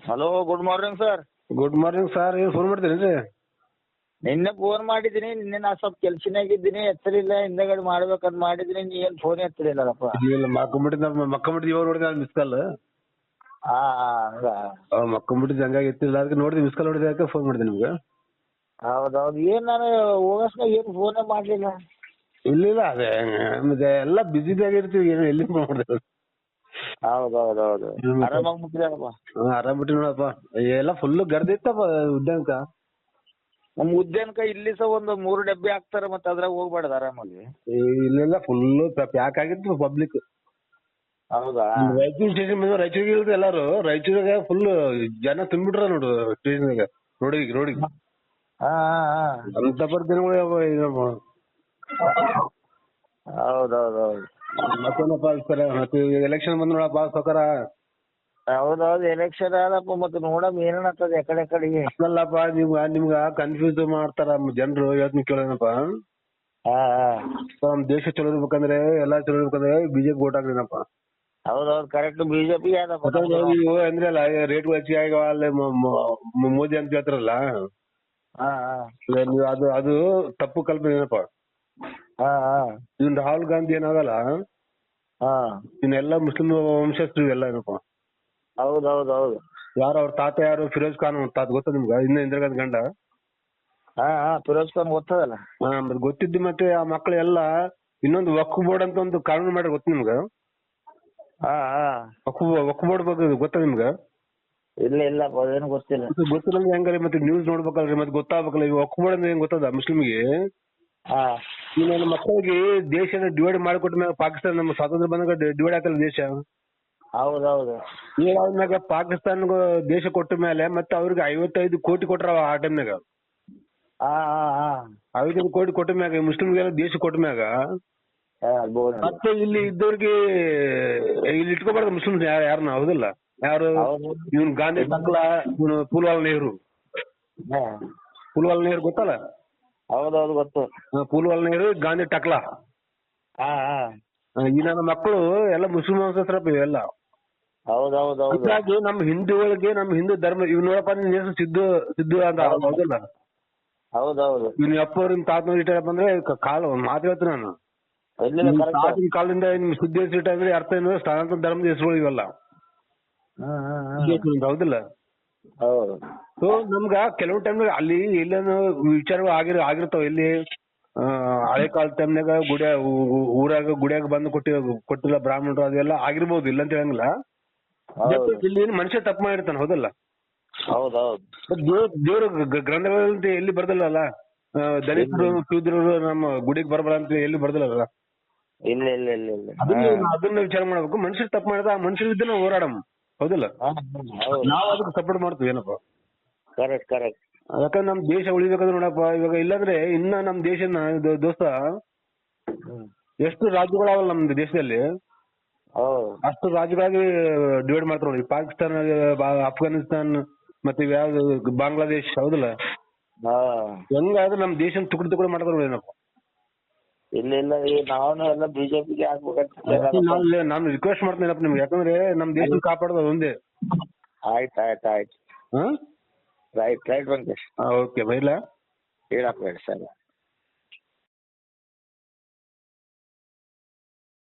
Hello, good morning sir. Good morning sir. ಏನು phone ಮಾಡ್ತೀರೇನ್ರಿ? ನಿನ್ನೆ phone ಮಾಡಿದ್ದೀನಿ. ನಿನ್ನೆ ನಾ ಸ್ವಲ್ಪ ಕೆಲ್ಸನಾಗಿದ್ದೀನಿ, ಎತ್ತಲಿಲ್ಲ. ಹಿಂದಗಡೆ ಮಾಡ್ಬೇಕಂತ ಮಾಡಿದ್ದೀನಿ, ನೀ ಏನು ಫೋನ್ ಎತ್ತಲಿಲ್ಲಪ್ಪ. ಇಲ್ಲ ಮಕ್ಕೊಂಬಿಟ್ಟಿದ್ದು ಇವಾಗ ನೋಡಿದೆ ಮಿಸ್ ಕಾಲ್. ಹಂಗ. ಮಕ್ಕೊಂಬಿಟ್ಟಿದ್ದು ಹಂಗಾಗಿ ಎತ್ತಿಲ್ಲ, ಅದಕ್ಕೆ ನೋಡಿದೆ ಮಿಸ್ ಕಾಲ್ ನೋಡಿದೆ, ಅದಕ್ಕೆ ಫೋನ್ ಮಾಡಿದೆ ನಿಮ್ಗೆ. ಹೌದೌದು. ಏನು ನಾನು ಹೋಗಸ್ನಾಗ ಏನು ಫೋನೇ ಮಾಡಲಿಲ್ಲ. ಇಲ್ಲ ಅದೇ ಮತ್ತೆ ಎಲ್ಲ ಬಿಸಿದಾಗಿರ್ತೀವಿ, ಏನು ಎಲ್ಲಿ ಫೋನ್ ಮಾಡಿದೆ. ಹೌದೌದೌದು. ಆರಾಮಾಗಿ ಮುಟ್ಟಿದಾರಪ್ಪ. ಆರಾಮ್ ಬಿಟ್ಟು ನೋಡಪ್ಪ, ಎಲ್ಲ ಫುಲ್ ಗರ್ದಿತ್ತಪ್ಪ ಉದ್ಯಾನಕ. ನಮ್ಮ ಉದ್ಯಾನಕ ಇಲ್ಲಿ ಸಹ ಒಂದು 3 ಡಬ್ಬಿ ಹಾಕ್ತಾರೆ, ಮತ್ತೆ ಅದ್ರಾಗ ಹೋಗ್ಬಾರ್ದು ಆರಾಮಾಗಿ. ಇಲ್ಲೆಲ್ಲ ಫುಲ್ ಪ್ಯಾಕ್ ಆಗಿತ್ತು ಪಬ್ಲಿಕ್. ಹೌದಾ? ರಾಯಚೂರು ಸ್ಟೇಷನ್ ಬಂದ್ರೆ ರಾಯಚೂರಿಗೆ ಇಳಿದು ಎಲ್ಲಾರು ರಾಯಚೂರಾಗ ಫುಲ್ ಜನ ತುಂಬಿಟ್ರ ನೋಡು ಸ್ಟೇಷನ್ಗೆ, ರೋಡಿಗೆ. ಅಂತ ಜನಗಳು. ಹೌದೌದೌದು. ಮತ್ತೇನಪ್ಪ ಸರ್, ಮತ್ತೆ ಎಲೆಕ್ಷನ್ ಬಂದ್ ನೋಡಪ್ಪ ಸೌಕರ. ಹೌದೌದು, ಎಲೆಕ್ಷನ್ ಆದಪ್ಪ. ಮತ್ತೆ ನೋಡಮ್ ಏನೇನತ್ತದ ಎಕಡೆ ಕಡೆಗೆ. ಅಲ್ಲಪ್ಪ ನಿಮ್ಗ ಕನ್ಫ್ಯೂಸ್ ಮಾಡ್ತಾರ ಜನರು. ಹೇಳ್ತೀನಿ ಕೇಳೋಣಪ್ಪ. ನಮ್ ದೇಶ ಚಲೋ ಇರ್ಬೇಕಂದ್ರೆ, ಎಲ್ಲಾ ಚಲೋ ಇರ್ಬೇಕಂದ್ರೆ ಬಿಜೆಪಿ ವೋಟ್ ಹಾಕ್ತೀನಪ್ಪ. ಹೌದೌದು, ಕರೆಕ್ಟ್. ಬಿಜೆಪಿ ನೀವು ಅಂದ್ರಲ್ಲ ರೇಟ್ ಹೆಚ್ಚಿಗೆ ಆಗ್ಯಾವ ಅಲ್ಲೇ ಮೋದಿ ಅಂತ ಹೇಳ್ತಾರಲ್ಲ, ಅದು ತಪ್ಪು ಕಲ್ಪನೆ ಏನಪ್ಪ. ಇವ್ನ ರಾಹುಲ್ ಗಾಂಧಿ ಏನಾಗಲ್ಲ, ಇನ್ನೆಲ್ಲ ಮುಸ್ಲಿಂ ವಂಶಸ್ಥರು ಎಲ್ಲ ಏನಪ್ಪ. ಹೌದೌದೌದು. ಯಾರು ಅವ್ರ ತಾತ ಯಾರು? ಫಿರೋಜ್ ಖಾನ್ ಅಂತ ಗೊತ್ತ ನಿಮ್ಗ? ಇಂದಿರಾ ಗಾಂಧಿ ಗಂಡ. ಫಿರೋಜ್ ಖಾನ್ ಗೊತ್ತದಲ್ಲ. ಮತ್ತೆ ಗೊತ್ತಿದ್ದು ಮತ್ತೆ ಆ ಮಕ್ಕಳೆಲ್ಲ ಇನ್ನೊಂದು ವಕ್ಫ್ ಬೋರ್ಡ್ ಅಂತ ಒಂದು ಕಾನೂನು ಮಾಡ್ಯಾರ, ಗೊತ್ತ ನಿಮ್ಗ? ವಕ್ಫ್ ಬೋರ್ಡ್ ಬಗ್ಗೆ ಗೊತ್ತಾ ನಿಮ್ಗ? ಇಲ್ಲ ಅದೇನು ಗೊತ್ತಿಲ್ಲ. ಗೊತ್ತಿಲ್ಲ ಹೆಂಗಾರಿ? ಮತ್ತೆ ನ್ಯೂಸ್ ನೋಡ್ಬೇಕಲ್ರಿ, ಮತ್ತೆ ಗೊತ್ತಾಗ್ಬೇಕಲ್ಲ. ಈ ವಕ್ಫ್ ಬೋರ್ಡ್ ಅಂದ್ರೆ ಏನ್ ಗೊತ್ತದ ಮುಸ್ಲಿಮ್ಗೆ? ಈ ನನ್ನ ಮಕ್ಕಳಿಗೆ ದೇಶನ ಡಿವೈಡ್ ಮಾಡಿಕೊಟ್ಟ ಮ್ಯಾಗ, ಪಾಕಿಸ್ತಾನ ನಮ್ಮ ಸ್ವಾತಂತ್ರ್ಯ ಬಂದಾಗ ಡಿವೈಡ್ ಆಗ್ತಲ್ಲ ದೇಶ. ಹೌದೌದು. ಈಗ ಅವ್ರ ಪಾಕಿಸ್ತಾನ ದೇಶ ಕೊಟ್ಟ ಮೇಲೆ ಮತ್ತೆ ಅವ್ರಿಗೆ 55 ಕೋಟಿ ಕೊಟ್ರ ಆ ಟೈಮ್ನಾಗ. 55 ಕೋಟಿ ಕೊಟ್ಟ ಮ್ಯಾಗ ಮುಸ್ಲಿಮ್ಗೆಲ್ಲ ದೇಶ ಕೊಟ್ಟ ಮ್ಯಾಗ ಮತ್ತೆ ಇಲ್ಲಿ ಇದ್ದವ್ರಿಗೆ ಇಲ್ಲಿ ಇಟ್ಕೋಬಾರ್ದು ಮುಸ್ಲಿಮ್ಸ್ ಯಾರನ್ನ. ಹೌದಿಲ್ಲ? ಯಾರು? ಇವ್ನು ಗಾಂಧಿ ಟಕ್ಲಾ, ಇವನು ಪೂಲ್ವಾಲ್ ನೆಹರು. ಪೂಲ್ವಾಲ್ ನೆಹರು ಗೊತ್ತಲ್ಲ? ಹೌದೌದು, ಗೊತ್ತು. ಪೂಲ್ವಾಲ್ ನೆಹರು, ಗಾಂಧಿ ಟಕ್ಲಾ. ಈ ನನ್ನ ಮಕ್ಕಳು ಎಲ್ಲ ಮುಸ್ಲಿಂ ವಂಶಸ್ಥರಪ್ಪ ಇವೆಲ್ಲ. ಹೌದೌದು. ನಮ್ಮ ಹಿಂದೂಗಳಿಗೆ, ನಮ್ಮ ಹಿಂದೂ ಧರ್ಮ ಇವ್ ನೋಡಪ್ಪ, ನಿನ್ ಹೆಸರು ಸಿದ್ದು ಅಂತ. ಹೌದಿಲ್ಲ? ಹೌದೌದು. ಇವ್ನ ಅಪ್ಪವ್ರ ನಿಮ್ ತಾತನವ್ರು ಇಟ್ಟಾರಪ್ಪ ಅಂದ್ರೆ ಕಾಲ ಒಂದ್ ಮಾತು ಹೇಳ್ತೀನಿ ನಾನು. ತಾತನ ಕಾಲದಿಂದ ನಿಮ್ ಸಿದ್ದು ಹೆಸರು ಇಟ್ಟ ಅಂದ್ರೆ ಅರ್ಥ ಏನು? ಸ್ಥಾನಾಂತರ ಧರ್ಮದ ಹೆಸರುಗಳು ಇವೆಲ್ಲ. ಹೌದಿಲ್ಲ? ಸೊ ನಮ್ಗ ಕೆಲವು ಟೈಮ್ ಅಲ್ಲಿ ಎಲ್ಲೇನು ವಿಚಾರಗಳು ಆಗಿರ್ತಾವ. ಎಲ್ಲಿ ಹಳೆ ಕಾಲದ ಟೈಮ್ನಾಗ ಗುಡಿಯಾಗ ಬಂದು ಕೊಟ್ಟಿಲ್ಲ ಬ್ರಾಹ್ಮಣರು, ಅದೆಲ್ಲ ಆಗಿರ್ಬೋದು, ಇಲ್ಲ ಅಂತ ಹೇಳಂಗಿಲ್ಲ. ಇಲ್ಲಿ ಮನುಷ್ಯ ತಪ್ಪು ಮಾಡಿರ್ತಾನೆ. ಹೌದಲ್ಲ? ದೇವ್ರ ಗ್ರಂಥಗಳಲ್ಲಿ ಎಲ್ಲಿ ಬರ್ದಲ್ಲ, ದಲಿತರು ಶೂದ್ರರು ನಮ್ಮ ಗುಡಿಗೆ ಬರಬಾರ ಅಂತ ಎಲ್ಲಿ ಬರ್ದಲ್ಲ. ಅದನ್ನ ವಿಚಾರ ಮಾಡ್ಬೇಕು. ಮನುಷ್ಯರು ತಪ್ಪು ಮಾಡಿದ ಆ ಮನುಷ್ಯರ ಇದ್ದ ನಾವು ಹೋರಾಡಮ್. ಹೌದಿಲ್ಲ? ನಾವು ಅದಕ್ಕೆ ಸಪೋರ್ಟ್ ಮಾಡ್ತೀವಿ ಏನಪ್ಪ. ಕರೆಕ್ಟ್. ಯಾಕಂದ್ರೆ ನಮ್ ದೇಶ ಉಳಿಬೇಕಂದ್ರೆ ನೋಡಪ್ಪ, ಇವಾಗ ಇಲ್ಲಾಂದ್ರೆ ಇನ್ನ ನಮ್ ದೇಶನ ದೋಸ್ತ ಎಷ್ಟು ರಾಜ್ಯಗಳಾವಲ್ಲ ನಮ್ದು ದೇಶದಲ್ಲಿ, ಅಷ್ಟು ರಾಜ್ಯಗಳಾಗಿ ಡಿವೈಡ್ ಮಾಡ್ತಾರೆ ನೋಡಿ. ಪಾಕಿಸ್ತಾನ, ಅಫ್ಘಾನಿಸ್ತಾನ್, ಮತ್ತೆ ಯಾವ್ದು ಬಾಂಗ್ಲಾದೇಶ್. ಹೌದಿಲ್ಲ? ಹೆಂಗಾದ್ರೆ ನಮ್ ದೇಶ ತುಕಡಿ ಮಾಡ್ತಾರೆ ಏನಪ್ಪ. ಇಲ್ಲ ನಾನು ಎಲ್ಲ ಬಿಜೆಪಿಗೆ ಹಾಕ್ಬೇಕಂತ ನಾನು ರಿಕ್ವೆಸ್ಟ್ ಮಾಡ್ತೇನಪ್ಪ ನಿಮ್ಗೆ. ಯಾಕಂದ್ರೆ ನಮ್ ದೇಶ ಕಾಪಾಡೋದು ಒಂದೇ. ಆಯ್ತು. ರೈಟ್ ವೆಂಕಟೇಶ್. ಓಕೆ ಬೈಲಾ ಹೇಳಪ್ಪ ಸರ್.